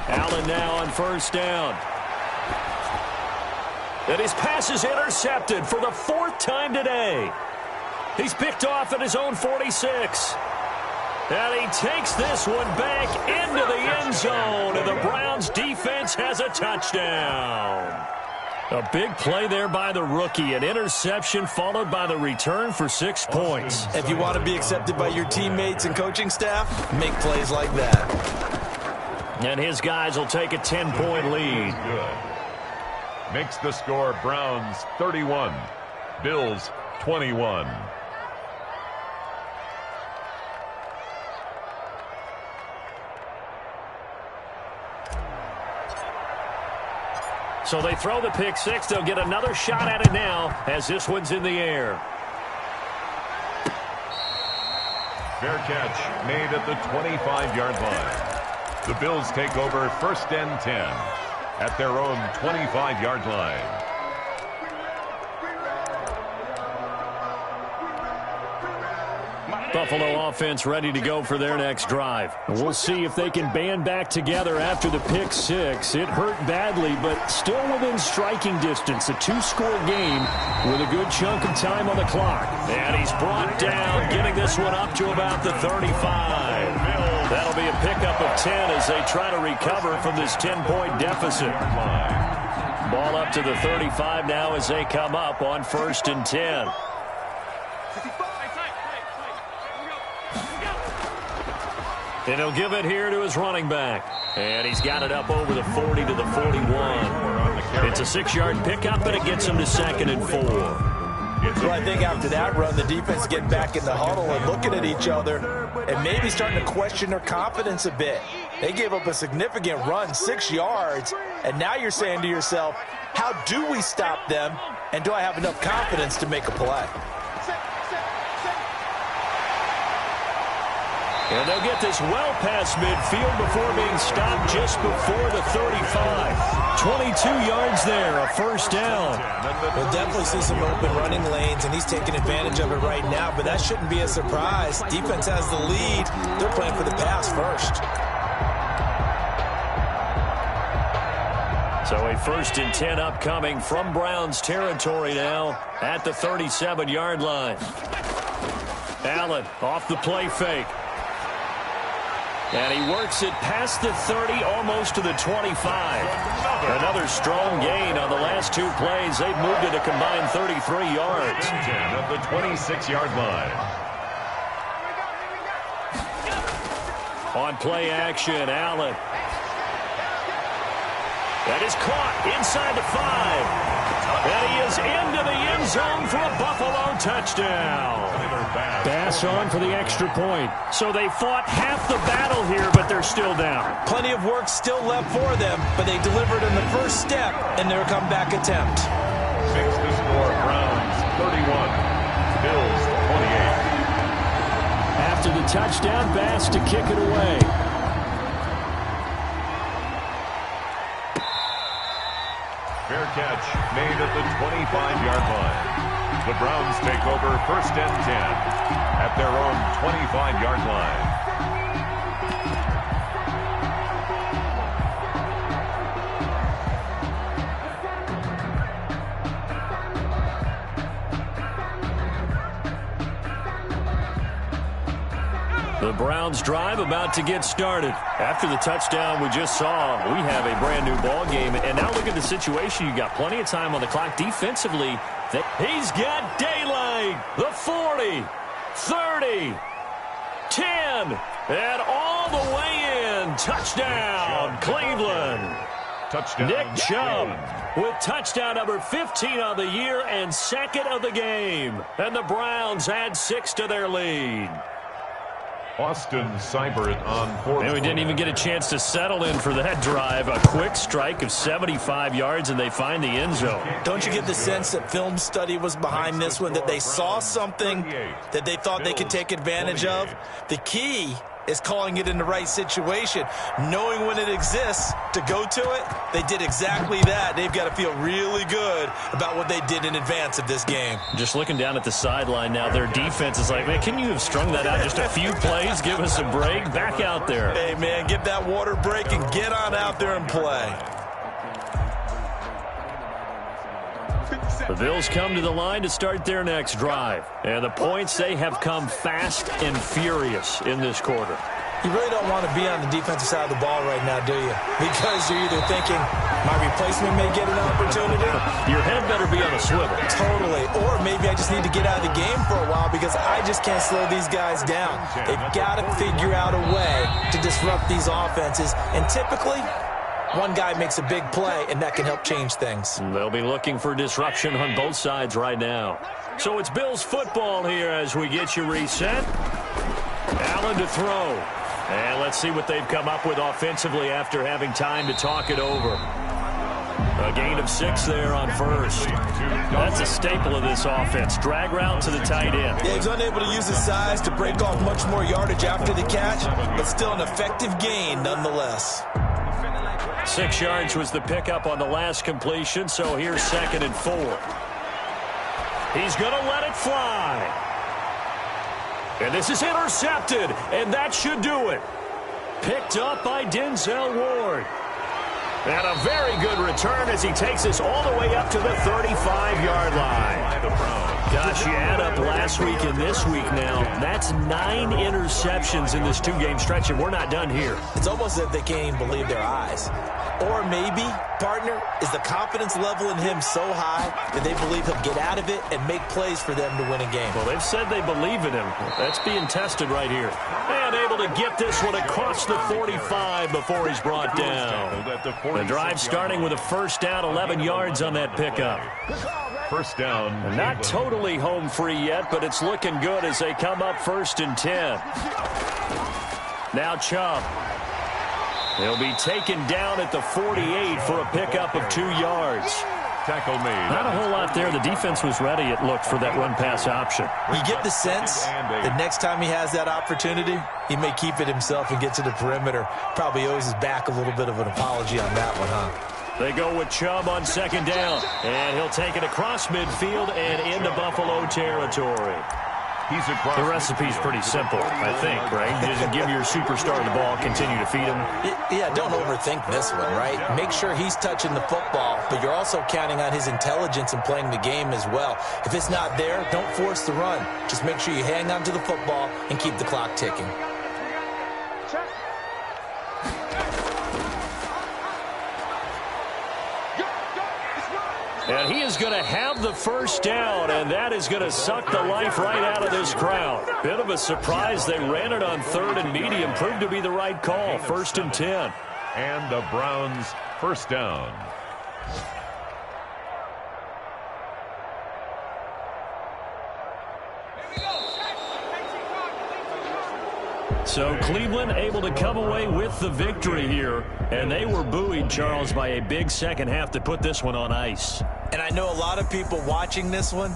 Allen now on 1st down. And his pass is intercepted for the 4th time today. He's picked off at his own 46. And he takes this one back into the end zone, and the Browns defense has a touchdown. A big play there by the rookie, an interception followed by the return for 6 points. If you want to be accepted by your teammates and coaching staff, make plays like that. And his guys will take a 10-point lead. Good. Makes the score Browns 31, Bills 21. So they throw the pick six. They'll get another shot at it now as this one's in the air. Fair catch made at the 25-yard line. The Bills take over 1st and 10 at their own 25-yard line. Buffalo offense ready to go for their next drive. We'll see if they can band back together after the pick six. It hurt badly, but still within striking distance. A 2-score game with a good chunk of time on the clock. And he's brought down, getting this one up to about the 35. That'll be a pickup of 10 as they try to recover from this 10-point deficit. Ball up to the 35 now as they come up on 1st and 10. And he'll give it here to his running back. And he's got it up over the 40 to the 41. It's a 6-yard pickup, and it gets him to 2nd and 4. Well, I think after that run, the defense get back in the huddle and looking at each other and maybe starting to question their confidence a bit. They gave up a significant run, 6 yards, and now you're saying to yourself, how do we stop them, and do I have enough confidence to make a play? And they'll get this well past midfield before being stopped just before the 35. 22 yards there, a 1st down. We'll definitely see some open running lanes, and he's taking advantage of it right now, but that shouldn't be a surprise. Defense has the lead. They're playing for the pass first. So a 1st and 10 upcoming from Browns territory now at the 37-yard line. Allen off the play fake. And he works it past the 30, almost to the 25. Another strong gain on the last 2 plays. They've moved it a combined 33 yards. At the 26-yard line. On play action, Allen. That is caught inside the 5. And he is into the end zone for a Buffalo touchdown. Bass on for the extra point. So they fought half the battle here, but they're still down. Plenty of work still left for them, but they delivered in the first step in their comeback attempt. Makes the score Browns 31, Bills 28. After the touchdown, Bass to kick it away. Fair catch made at the 25-yard line. The Browns take over 1st and 10 at their own 25-yard line. The Browns drive about to get started. After the touchdown we just saw, we have a brand new ball game. And now look at the situation. You got plenty of time on the clock defensively. He's got daylight. The 40, 30, 10, and all the way in. Touchdown, Cleveland. Touchdown. Nick Chubb with touchdown number 15 on the year and second of the game. And the Browns add 6 to their lead. Austin Seibert on fourth. And we didn't even get a chance to settle in for that drive. A quick strike of 75 yards, and they find the end zone. Don't you get the sense that film study was behind this one, that they saw something that they thought they could take advantage of? The key is calling it in the right situation, knowing when it exists to go to it. They did exactly that. They've got to feel really good about what they did in advance of this game. Just looking down at the sideline now, their defense is like, man, can you have strung that out just a few plays? Give us a break. Back out there. Hey, man, give that water break and get on out there and play. The Bills come to the line to start their next drive. And the points, they have come fast and furious in this quarter. You really don't want to be on the defensive side of the ball right now, do you? Because you're either thinking, my replacement may get an opportunity. Your head better be on a swivel. Totally. Or maybe I just need to get out of the game for a while because I just can't slow these guys down. They've got to figure out a way to disrupt these offenses. And typically, one guy makes a big play, and that can help change things. They'll be looking for disruption on both sides right now. So it's Bills football here as we get you reset. Allen to throw. And let's see what they've come up with offensively after having time to talk it over. A gain of 6 there on first. That's a staple of this offense. Drag route to the tight end. Yeah, he's unable to use his size to break off much more yardage after the catch, but still an effective gain nonetheless. 6 yards was the pickup on the last completion, so here's 2nd and 4. He's going to let it fly. And this is intercepted, and that should do it. Picked up by Denzel Ward. And a very good return as he takes us all the way up to the 35-yard line. Gosh, you add up last week and this week now. That's 9 interceptions in this 2-game stretch, and we're not done here. It's almost as if they can't even believe their eyes. Or maybe, partner, is the confidence level in him so high that they believe he'll get out of it and make plays for them to win a game. Well, they've said they believe in him. That's being tested right here. And able to get this one across the 45 before he's brought down. The drive starting with a first down, 11 yards on that pickup. First down. Not totally home free yet, but it's looking good as they come up 1st and 10. Now Chubb. He'll be taken down at the 48 for a pickup of 2 yards. Tackle made. Not a whole lot there. The defense was ready, it looked, for that run-pass option. You get the sense that next time he has that opportunity, he may keep it himself and get to the perimeter. Probably owes his back a little bit of an apology on that one, huh? They go with Chubb on 2nd down. And he'll take it across midfield and into Buffalo territory. The recipe's pretty simple, I think, right? You just give your superstar the ball, continue to feed him. Yeah, don't overthink this one, right? Make sure he's touching the football, but you're also counting on his intelligence and playing the game as well. If it's not there, don't force the run. Just make sure you hang on to the football and keep the clock ticking. And he is going to have the first down, and that is going to suck the life right out of this crowd. Bit of a surprise. They ran it on 3rd and medium. Proved to be the right call. 1st and 10. And the Browns first down. So Cleveland able to come away with the victory here. And they were buoyed, Charles, by a big second half to put this one on ice. And I know a lot of people watching this one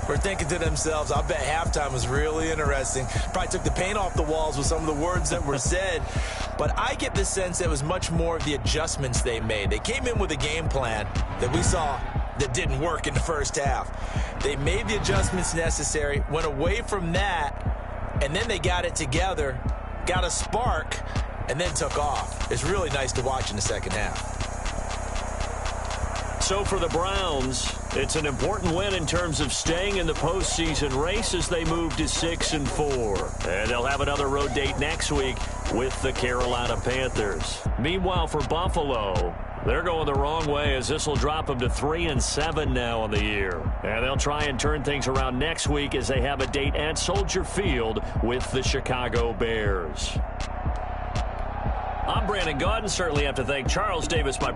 were thinking to themselves, I bet halftime was really interesting. Probably took the paint off the walls with some of the words that were said. But I get the sense it was much more of the adjustments they made. They came in with a game plan that we saw that didn't work in the first half. They made the adjustments necessary, went away from that, and then they got it together, got a spark, and then took off. It's really nice to watch in the second half. So for the Browns, it's an important win in terms of staying in the postseason race as they move to 6-4. And they'll have another road date next week with the Carolina Panthers. Meanwhile, for Buffalo, they're going the wrong way as this will drop them to 3-7 now on the year. And they'll try and turn things around next week as they have a date at Soldier Field with the Chicago Bears. I'm Brandon Gaudin. Certainly have to thank Charles Davis, my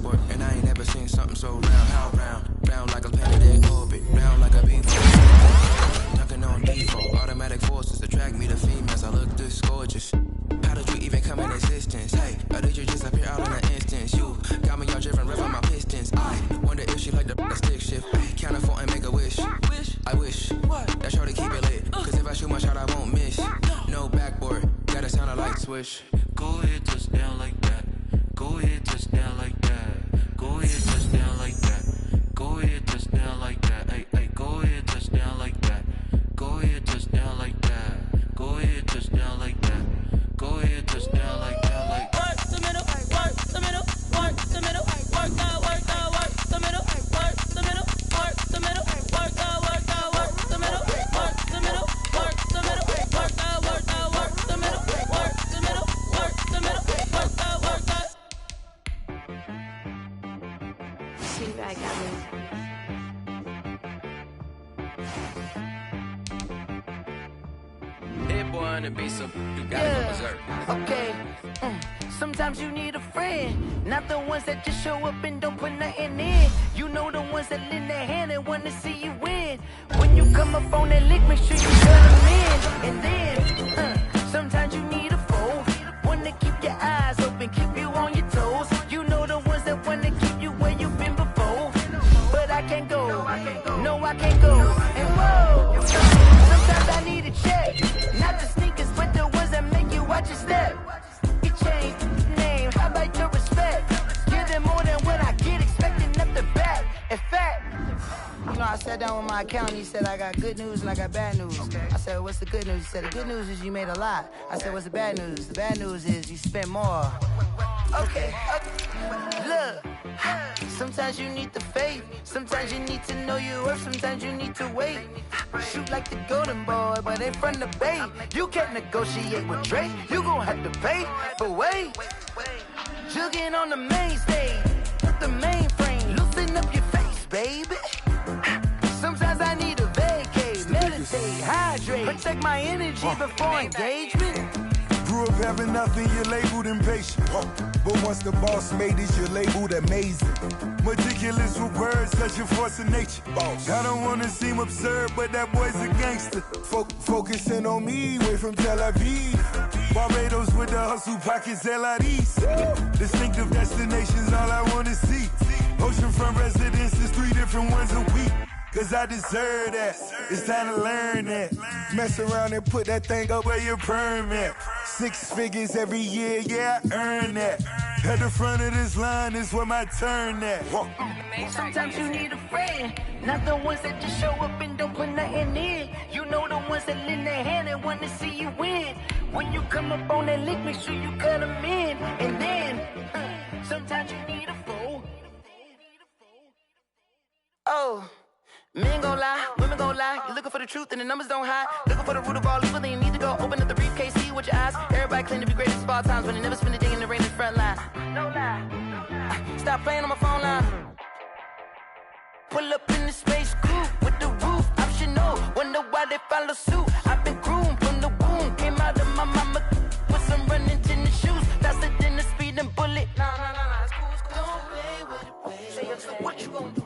sport, and I ain't never seen something so round. How round? Round like a planet in orbit, round like a beam. Dunking on default, automatic forces attract me to females. I look this gorgeous. How did you even come in existence? Hey, or did you just appear out in an instance? You got me all driven, revving my pistons. I wonder if she like the stick shift. Count it 4 and make a wish. I wish that shorty keep it lit. Cause if I shoot my shot, I won't miss. No backboard, gotta sound a light switch. Go ahead, touch down like that. Go ahead, touch down like that. Go ahead, touch down like that. Go ahead, touch down like that. Hey, hey, go ahead, touch down like that. Go ahead, touch down like that. Go ahead, touch down like that. Go ahead, touch down like that. Like work the middle, work the middle, work the middle, work the middle, work the middle, work the middle, work the middle, work the middle, work the middle, work the middle, work the middle, work the middle, work the. See back at me. Hit boy on the beat, so you gotta go berserk. Okay. Sometimes you need a friend, not the ones that just show up and don't put nothing in. You know the ones that lend their hand and want to see you win. When you come up on that lick, make sure you cut them in. And then, sometimes you need a foe, one to keep your eyes open, keep you on your toes. You know the ones that want to keep you where you've been before. But I can't go, no I can't go. And whoa, sometimes I need a check, not the sneakers, but the ones that make you watch your step. Change name, how about your respect? Give them more than what I get, expecting up the back. In fact, you know, I sat down with my accountant, he said I got good news and I got bad news. I said, what's the good news? He said, the good news is you made a lot. I said, what's the bad news? The bad news is you spent more. Okay. Look, sometimes you need the faith, sometimes you need to know your worth, sometimes you need to wait. Shoot like the golden boy, but in front of Bay. You can't negotiate with Drake, you gon' have to pay. But wait, jugging on the main stage, the mainframe, loosen up your face, baby. Sometimes I need a vacate, meditate, hydrate, protect my energy before engagement. Grew up having nothing, you're labeled impatient. But once the boss made it, you're labeled amazing. Meticulous with words, such a force of nature. I don't wanna seem absurd, but that boy's a gangster. Focusing on me, way from Tel Aviv. Barbados with the hustle pockets, LIDs. Distinctive destinations, all I wanna see. Oceanfront residences, 3 different ones a week. Cause I deserve that, it's time to learn that. Mess around and put that thing up where your permit. 6 figures every year, yeah, I earn that. At the front of this line is where my turn at. Sometimes you need a friend, not the ones that just show up and don't put nothing in. You know the ones that lend their hand and want to see you win. When you come up on that lick, make sure you cut them in. And then, sometimes you need a foe. Oh. Men gon' lie, women gon' lie. You're looking for the truth and the numbers don't hide. Looking for the root of all evil, then you need to go open up the briefcase, see with your eyes. Everybody claim to be greatest of all times, but they never spend a day in the rain in the front line. No lie. Stop playing on my phone line. Pull up in the space coupe with the roof optional. Wonder why they follow suit. I've been groomed from the womb. Came out of my mama with some running tennis shoes. Faster than the speeding bullet. Nah. It's cool. Don't play with it, baby. What you gon' do?